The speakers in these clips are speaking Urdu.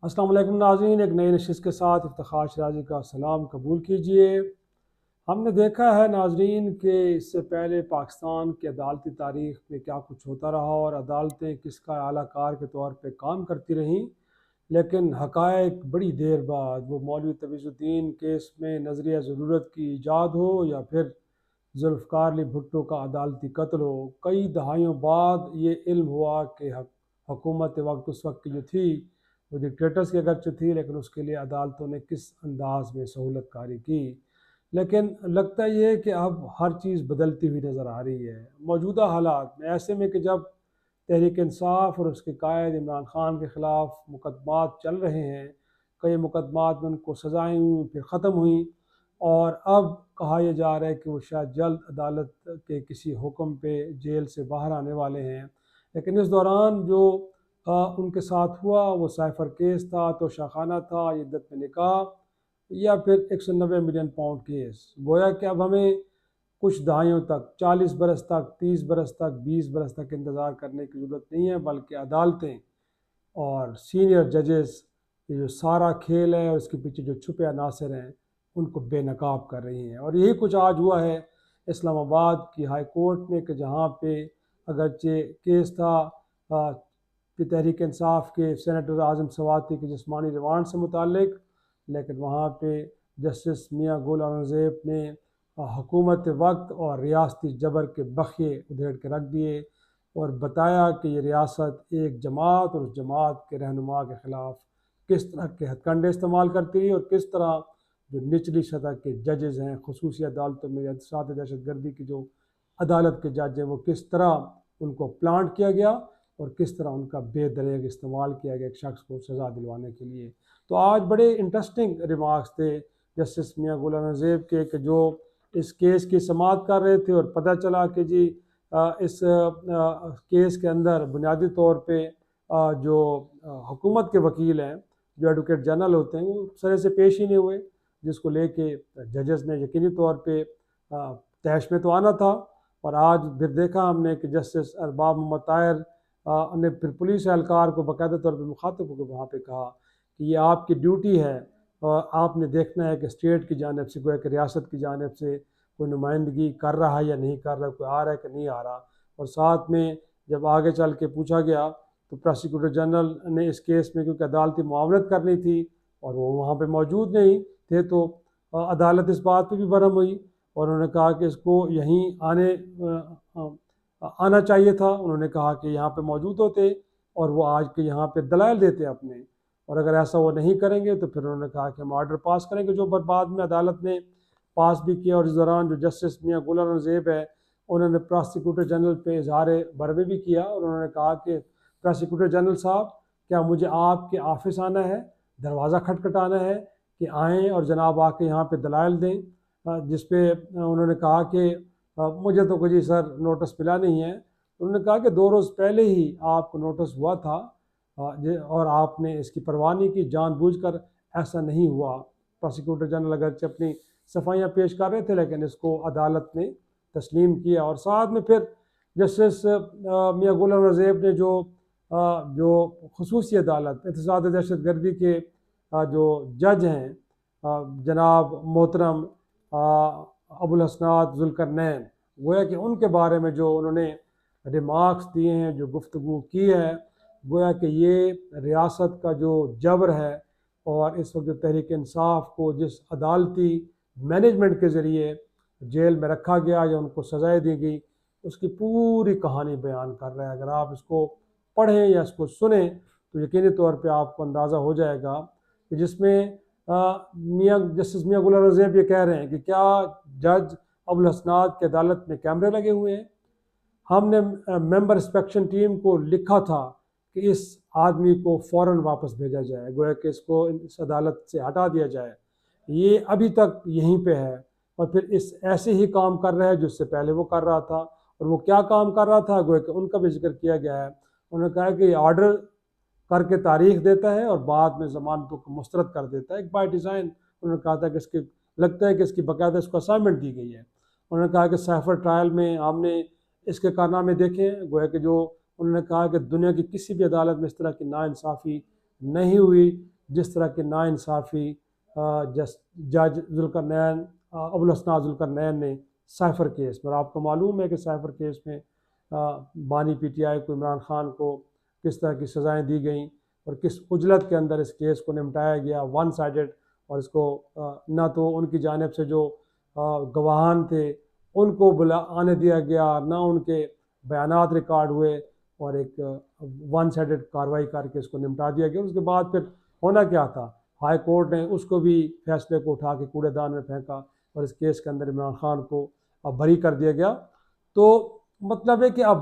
السلام علیکم ناظرین، ایک نئی نشست کے ساتھ افتخار شرازی کا سلام قبول کیجیے۔ ہم نے دیکھا ہے ناظرین کہ اس سے پہلے پاکستان کی عدالتی تاریخ میں کیا کچھ ہوتا رہا اور عدالتیں کس کا اعلیٰ کار کے طور پہ کام کرتی رہیں، لیکن حقائق بڑی دیر بعد، وہ مولوی تقی الدین کیس میں نظریہ ضرورت کی ایجاد ہو یا پھر ذوالفقار علی بھٹو کا عدالتی قتل ہو، کئی دہائیوں بعد یہ علم ہوا کہ حکومت وقت اس وقت کی جو تھی وہ ڈکٹیٹرز کی اگرچہ تھی، لیکن اس کے لیے عدالتوں نے کس انداز میں سہولت کاری کی۔ لیکن لگتا یہ ہے کہ اب ہر چیز بدلتی ہوئی نظر آ رہی ہے موجودہ حالات میں، ایسے میں کہ جب تحریک انصاف اور اس کے قائد عمران خان کے خلاف مقدمات چل رہے ہیں، کئی مقدمات میں ان کو سزائیں ہوئیں پھر ختم ہوئیں، اور اب کہا یہ جا رہا ہے کہ وہ شاید جلد عدالت کے کسی حکم پہ جیل سے باہر آنے والے ہیں۔ لیکن اس دوران جو ان کے ساتھ ہوا وہ سائفر کیس تھا، تو شاخانہ تھا، عدت میں نکاح، یا پھر 190 ملین پاؤنڈ کیس۔ گویا کہ اب ہمیں کچھ دہائیوں تک، 40 برس تک، 30 برس تک، 20 برس تک انتظار کرنے کی ضرورت نہیں ہے، بلکہ عدالتیں اور سینئر ججز یہ جو سارا کھیل ہے اور اس کے پیچھے جو چھپے عناصر ہیں ان کو بے نقاب کر رہی ہیں۔ اور یہی کچھ آج ہوا ہے اسلام آباد کی ہائی کورٹ میں، کہ جہاں پہ اگرچہ کیس تھا کہ تحریک انصاف کے سینیٹر اعظم سواتی کے جسمانی ریمانڈ سے متعلق، لیکن وہاں پہ جسٹس میاں گل اورنگزیب نے حکومت وقت اور ریاستی جبر کے بخیے ادھیڑ کے رکھ دیے اور بتایا کہ یہ ریاست ایک جماعت اور اس جماعت کے رہنما کے خلاف کس طرح کے ہتھ کنڈے استعمال کرتی رہی، اور کس طرح جو نچلی سطح کے ججز ہیں خصوصی عدالتوں میں، احتساب دہشت گردی کی جو عدالت کے جج ہیں، وہ کس طرح ان کو پلانٹ کیا گیا اور کس طرح ان کا بے دریغ استعمال کیا گیا ایک شخص کو سزا دلوانے کے لیے۔ تو آج بڑے انٹرسٹنگ ریمارکس تھے جسٹس میاں گل اورنگزیب کے، کہ جو اس کیس کی سماعت کر رہے تھے اور پتہ چلا کہ جی اس کیس کے اندر بنیادی طور پہ جو حکومت کے وکیل ہیں، جو ایڈوکیٹ جنرل ہوتے ہیں، وہ سرے سے پیش ہی نہیں ہوئے، جس کو لے کے ججز نے یقینی طور پہ تحش میں تو آنا تھا۔ اور آج پھر دیکھا ہم نے کہ جسٹس ارباب محمد طاہر نے پھر پولیس اہلکار کو باقاعدہ طور پہ مخاطب ہو کے وہاں پہ کہا کہ یہ آپ کی ڈیوٹی ہے، اور آپ نے دیکھنا ہے کہ اسٹیٹ کی جانب سے، گویا کہ ریاست کی جانب سے کوئی نمائندگی کر رہا ہے یا نہیں کر رہا، کوئی آ رہا ہے کہ نہیں آ رہا۔ اور ساتھ میں جب آگے چل کے پوچھا گیا تو پروسیکیوٹر جنرل نے اس کیس میں کیونکہ عدالتی معاونت کرنی تھی اور وہ وہاں پہ موجود نہیں تھے، تو عدالت اس بات پہ بھی برہم ہوئی اور انہوں نے کہا کہ اس کو یہیں آنا چاہیے تھا۔ انہوں نے کہا کہ یہاں پہ موجود ہوتے اور وہ آج کے یہاں پہ دلائل دیتے اپنے، اور اگر ایسا وہ نہیں کریں گے تو پھر انہوں نے کہا کہ ہم آرڈر پاس کریں گے، جو بعد میں عدالت نے پاس بھی کیا۔ اور اس دوران جو جسٹس میاں گل اورنگزیب ہے، انہوں نے پروسیکیوٹر جنرل پہ اظہار برہمی بھی کیا، اور انہوں نے کہا کہ پروسیکیوٹر جنرل صاحب، کیا مجھے آپ کے آفس آنا ہے، دروازہ کھٹکھٹانا ہے کہ آئیں اور جناب آ کے یہاں پہ دلائل دیں؟ جس پہ انہوں نے کہا کہ مجھے تو کچھ سر نوٹس ملا نہیں ہے۔ انہوں نے کہا کہ 2 روز پہلے ہی آپ کو نوٹس ہوا تھا اور آپ نے اس کی پرواہ نہیں کی، جان بوجھ کر ایسا نہیں ہوا۔ پروسیکیوٹر جنرل اگرچہ اپنی صفائیاں پیش کر رہے تھے، لیکن اس کو عدالت نے تسلیم کیا۔ اور ساتھ میں پھر جسٹس میاں گل اورنگزیب نے جو خصوصی عدالت احتساب دہشت گردی کے جو جج ہیں جناب محترم ابوالحسنات ذوالقرنین، گویا کہ ان کے بارے میں جو انہوں نے ریمارکس دیے ہیں، جو گفتگو کی ہے، گویا کہ یہ ریاست کا جو جبر ہے اور اس وقت جو تحریک انصاف کو جس عدالتی مینجمنٹ کے ذریعے جیل میں رکھا گیا یا ان کو سزائیں دی گئی، اس کی پوری کہانی بیان کر رہا ہے۔ اگر آپ اس کو پڑھیں یا اس کو سنیں تو یقینی طور پہ آپ کو اندازہ ہو جائے گا کہ جس میں جسٹس میاں گل اورنگزیب یہ کہہ رہے ہیں کہ کیا جج ابوالحسنات کی عدالت میں کیمرے لگے ہوئے ہیں؟ ہم نے ممبر انسپیکشن ٹیم کو لکھا تھا کہ اس آدمی کو فوراً واپس بھیجا جائے، گویا کہ اس کو اس عدالت سے ہٹا دیا جائے، یہ ابھی تک یہیں پہ ہے اور پھر اس ایسے ہی کام کر رہا ہے جو اس سے پہلے وہ کر رہا تھا۔ اور وہ کیا کام کر رہا تھا، گویا کہ ان کا بھی ذکر کیا گیا ہے۔ انہوں نے کہا کہ یہ آرڈر کر کے تاریخ دیتا ہے اور بعد میں ضمانتوں کو مسترد کر دیتا ہے، ایک بائی ڈیزائن۔ انہوں نے کہا تھا کہ اس کی لگتا ہے کہ اس کی باقاعدہ اس کو اسائنمنٹ دی گئی ہے۔ انہوں نے کہا کہ سائفر ٹرائل میں ہم نے اس کے کارنامے دیکھے ہیں، گویا کہ جو انہوں نے کہا کہ دنیا کی کسی بھی عدالت میں اس طرح کی ناانصافی نہیں ہوئی جس طرح کی ناانصافی جج ذوالقرنین ابوالحسنات ذوالقرنین نے سائفر کیس میں، اور آپ کو معلوم ہے کہ سائفر کیس میں بانی پی ٹی آئی کو عمران خان کو کس طرح کی سزائیں دی گئیں اور کس عجلت کے اندر اس کیس کو نمٹایا گیا، ون سائیڈڈ، اور اس کو نہ تو ان کی جانب سے جو گواہان تھے ان کو آنے دیا گیا، نہ ان کے بیانات ریکارڈ ہوئے، اور ایک ون سائیڈڈ کارروائی کر کے اس کو نمٹا دیا گیا۔ اس کے بعد پھر ہونا کیا تھا، ہائی کورٹ نے اس کو بھی فیصلے کو اٹھا کے کوڑے دان میں پھینکا اور اس کیس کے اندر عمران خان کو بری کر دیا گیا۔ تو مطلب ہے کہ اب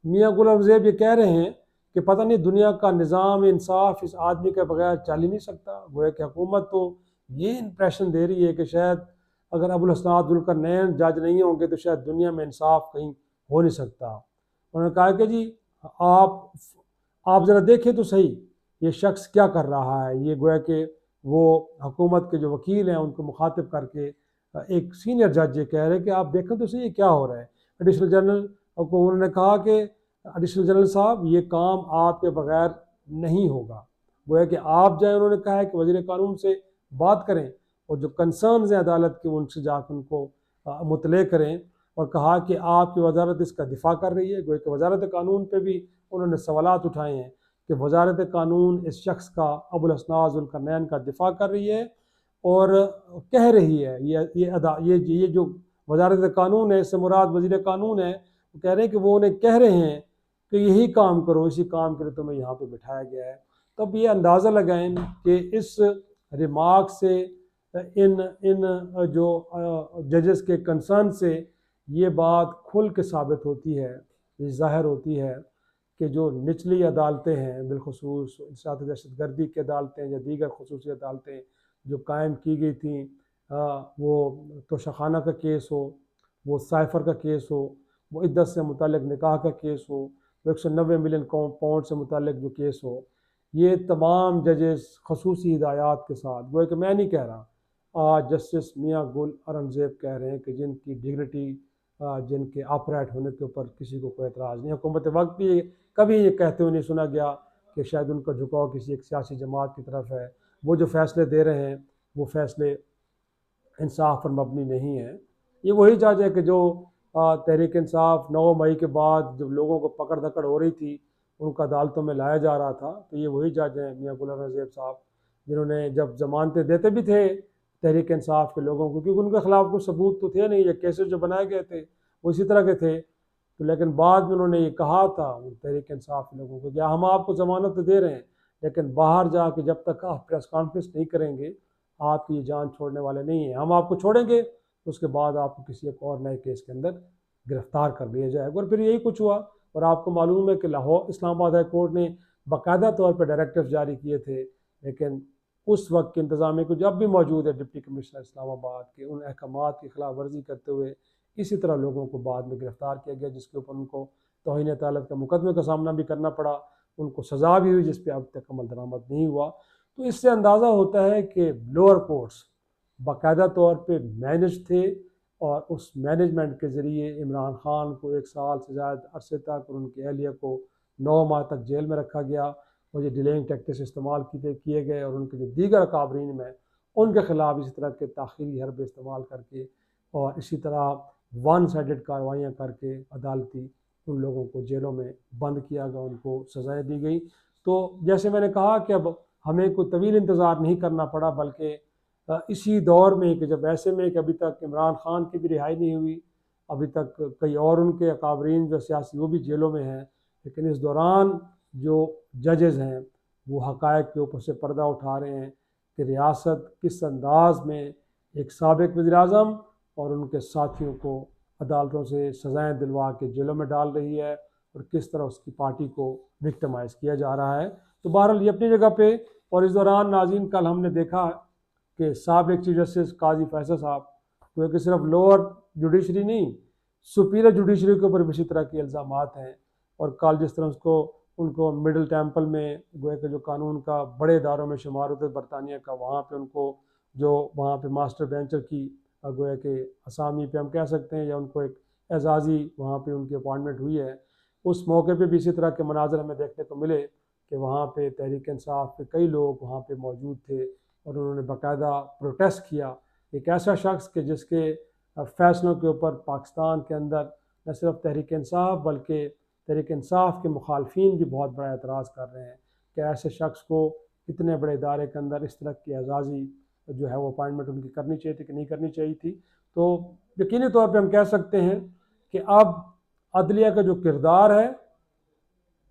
میاں غلام زیب یہ کہہ رہے ہیں کہ پتہ نہیں دنیا کا نظام انصاف اس آدمی کے بغیر چل ہی نہیں سکتا۔ گویا کہ حکومت تو یہ امپریشن دے رہی ہے کہ شاید اگر ابوالحسنات ذوالقرنین جج نہیں ہوں گے تو شاید دنیا میں انصاف کہیں ہو نہیں سکتا۔ انہوں نے کہا کہ جی آپ ذرا دیکھیں تو صحیح یہ شخص کیا کر رہا ہے۔ یہ گویا کہ وہ حکومت کے جو وکیل ہیں ان کو مخاطب کر کے ایک سینئر جج یہ کہہ رہے کہ آپ دیکھیں تو صحیح یہ کیا ہو رہا ہے۔ ایڈیشنل جنرل کو انہوں نے کہا کہ ایڈیشنل جنرل صاحب یہ کام آپ کے بغیر نہیں ہوگا، گویا کہ آپ جائیں، انہوں نے کہا ہے کہ وزیر قانون سے بات کریں اور جو کنسرنز ہیں عدالت کے ان سے جا کے ان کو مطلع کریں، اور کہا کہ آپ کی وزارت اس کا دفاع کر رہی ہے۔ گویا کہ وزارت قانون پہ بھی انہوں نے سوالات اٹھائے ہیں کہ وزارت قانون اس شخص کا ابوالحسنات ذوالقرنین کا دفاع کر رہی ہے اور کہہ رہی ہے، یہ جو وزارت قانون ہے اس سے مراد وزیر قانون ہے، وہ کہہ رہے ہیں کہ وہ انہیں کہہ رہے ہیں کہ یہی کام کرو، اسی کام کے لیے تمہیں یہاں پہ بٹھایا گیا ہے۔ تب یہ اندازہ لگائیں کہ اس ریمارک سے ان جو ججز کے کنسرن سے یہ بات کھل کے ثابت ہوتی ہے، یہ ظاہر ہوتی ہے کہ جو نچلی عدالتیں ہیں، بالخصوص انسداد دہشت گردی کی عدالتیں یا دیگر خصوصی عدالتیں جو قائم کی گئی تھیں، وہ توشہ خانہ کا کیس ہو، وہ سائفر کا کیس ہو، وہ عدت سے متعلق نکاح کا کیس ہو، وہ 190 ملین پاؤنڈ سے متعلق جو کیس ہو، یہ تمام ججز خصوصی ہدایات کے ساتھ، گویا کہ میں نہیں کہہ رہا، آج جسٹس میاں گل اورنگزیب کہہ رہے ہیں کہ جن کی ڈگنیٹی، جن کے آپریٹ ہونے کے اوپر کسی کو کوئی اعتراض نہیں۔ حکومت وقت بھی کبھی یہ کہتے ہوئے نہیں سنا گیا کہ شاید ان کا جھکاؤ کسی ایک سیاسی جماعت کی طرف ہے، وہ جو فیصلے دے رہے ہیں وہ فیصلے انصاف پر مبنی نہیں ہیں۔ یہ وہی جج ہے کہ جو تحریک انصاف 9 مئی کے بعد جب لوگوں کو پکڑ دھکڑ ہو رہی تھی ان کو عدالتوں میں لایا جا رہا تھا، تو یہ وہی جج ہیں میاں غلام اورنگزیب صاحب، جنہوں نے جب ضمانتیں دیتے بھی تھے تحریک انصاف کے لوگوں کو، کیونکہ ان کے خلاف کوئی ثبوت تو تھے نہیں، یہ کیسز جو بنائے گئے تھے وہ اسی طرح کے تھے، تو لیکن بعد میں انہوں نے یہ کہا تھا تحریک انصاف کے لوگوں کو کہ ہم آپ کو ضمانت تو دے رہے ہیں لیکن باہر جا کے جب تک آپ پریس کانفرنس نہیں کریں گے آپ کی جان چھوڑنے والے نہیں ہیں، ہم آپ کو چھوڑیں گے اس کے بعد آپ کو کسی ایک اور نئے کیس کے اندر گرفتار کر لیا جائے گا۔ اور پھر یہی کچھ ہوا، اور آپ کو معلوم ہے کہ لاہور اسلام آباد ہائی کورٹ نے باقاعدہ طور پہ ڈائریکٹو جاری کیے تھے، لیکن اس وقت کے انتظامیہ کو جب بھی موجود ہے ڈپٹی کمشنر اسلام آباد کے ان احکامات کی خلاف ورزی کرتے ہوئے اسی طرح لوگوں کو بعد میں گرفتار کیا گیا، جس کے اوپر ان کو توہین عدالت کا مقدمے کا سامنا بھی کرنا پڑا، ان کو سزا بھی ہوئی جس پہ اب تک عمل درآمد نہیں ہوا۔ تو اس سے اندازہ ہوتا ہے کہ لوور کورٹس باقاعدہ طور پہ مینج تھے، اور اس مینجمنٹ کے ذریعے عمران خان کو 1 سال سے زیادہ عرصے تک اور ان کی اہلیہ کو 9 ماہ تک جیل میں رکھا گیا، اور یہ ڈیلینگ ٹیکٹس استعمال کیے گئے، اور ان کے جو دیگر اکابرین میں ان کے خلاف اسی طرح کے تاخیری حربے استعمال کر کے اور اسی طرح ون سائیڈڈ کارروائیاں کر کے عدالتی ان لوگوں کو جیلوں میں بند کیا گیا، ان کو سزائیں دی گئی۔ تو جیسے میں نے کہا کہ اب ہمیں کوئی طویل انتظار نہیں کرنا پڑا، بلکہ اسی دور میں کہ جب ایسے میں کہ ابھی تک عمران خان کی بھی رہائی نہیں ہوئی، ابھی تک کئی اور ان کے اکابرین جو سیاسی وہ بھی جیلوں میں ہیں، لیکن اس دوران جو ججز ہیں وہ حقائق کے اوپر سے پردہ اٹھا رہے ہیں کہ ریاست کس انداز میں ایک سابق وزیر اعظم اور ان کے ساتھیوں کو عدالتوں سے سزائیں دلوا کے جیلوں میں ڈال رہی ہے، اور کس طرح اس کی پارٹی کو وکٹمائز کیا جا رہا ہے۔ تو بہرحال یہ اپنی جگہ پہ، اور اس دوران ناظرین کل ہم نے دیکھا کہ سابق چیف جسٹس قاضی فیصل صاحب کیونکہ صرف لوور جوڈیشری نہیں، سپیریئر جوڈیشری کے اوپر بھی اسی طرح کے الزامات ہیں، اور کل جس طرح ان کو مڈل ٹیمپل میں گویا کہ جو قانون کا بڑے اداروں میں شمار ہوتے برطانیہ کا، وہاں پہ ان کو جو وہاں پہ ماسٹر بینچر کی گویا کہ اسامی پہ ہم کہہ سکتے ہیں، یا ان کو ایک اعزازی وہاں پہ ان کی اپائنٹمنٹ ہوئی ہے، اس موقع پہ بھی اسی طرح کے مناظر ہمیں دیکھنے کو ملے کہ وہاں پہ تحریک انصاف کے کئی لوگ وہاں پہ موجود تھے اور انہوں نے باقاعدہ پروٹیسٹ کیا. ایک ایسا شخص کہ جس کے فیصلوں کے اوپر پاکستان کے اندر نہ صرف تحریک انصاف بلکہ تحریک انصاف کے مخالفین بھی بہت بڑا اعتراض کر رہے ہیں کہ ایسے شخص کو اتنے بڑے ادارے کے اندر اس طرح کی اعزازی جو ہے وہ اپائنٹمنٹ ان کی کرنی چاہیے تھی کہ نہیں کرنی چاہیے تھی. تو یقینی طور پہ ہم کہہ سکتے ہیں کہ اب عدلیہ کا جو کردار ہے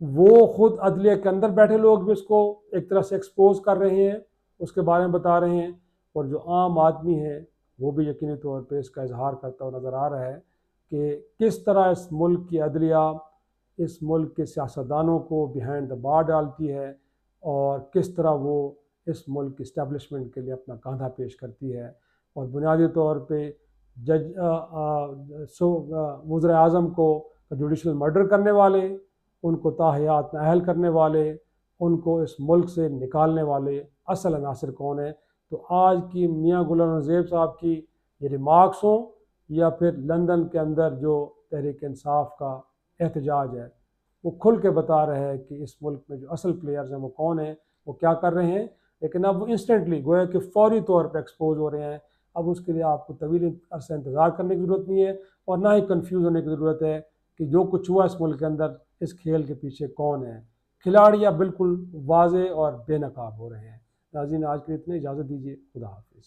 وہ خود عدلیہ کے اندر بیٹھے لوگ بھی اس کو ایک طرح سے ایکسپوز کر رہے ہیں، اس کے بارے میں بتا رہے ہیں، اور جو عام آدمی ہے وہ بھی یقینی طور پہ اس کا اظہار کرتا ہوا نظر آ رہا ہے کہ کس طرح اس ملک کی عدلیہ اس ملک کے سیاستدانوں کو بیہائنڈ دا بار ڈالتی ہے اور کس طرح وہ اس ملک کی اسٹیبلشمنٹ کے لیے اپنا کاندھا پیش کرتی ہے. اور بنیادی طور پہ وزیر اعظم کو جوڈیشل مرڈر کرنے والے، ان کو تاحیات نااہل کرنے والے، ان کو اس ملک سے نکالنے والے اصل عناصر کون ہیں. تو آج کی میاں غلام نبی زیب صاحب کی یہ ریمارکس ہوں یا پھر لندن کے اندر جو تحریک انصاف کا احتجاج ہے، وہ کھل کے بتا رہے ہیں کہ اس ملک میں جو اصل پلیئرز ہیں وہ کون ہیں، وہ کیا کر رہے ہیں. لیکن اب وہ انسٹنٹلی گویا کہ فوری طور پہ ایکسپوز ہو رہے ہیں. اب اس کے لیے آپ کو طویل عرصہ انتظار کرنے کی ضرورت نہیں ہے اور نہ ہی کنفیوز ہونے کی ضرورت ہے کہ جو کچھ ہوا اس ملک کے اندر اس کھیل کے پیچھے کون ہے. کھلاڑیاں بالکل واضح اور بے نقاب ہو رہے ہیں. ناظرین آج کے لیے اتنے، اجازت دیجیے. خدا حافظ.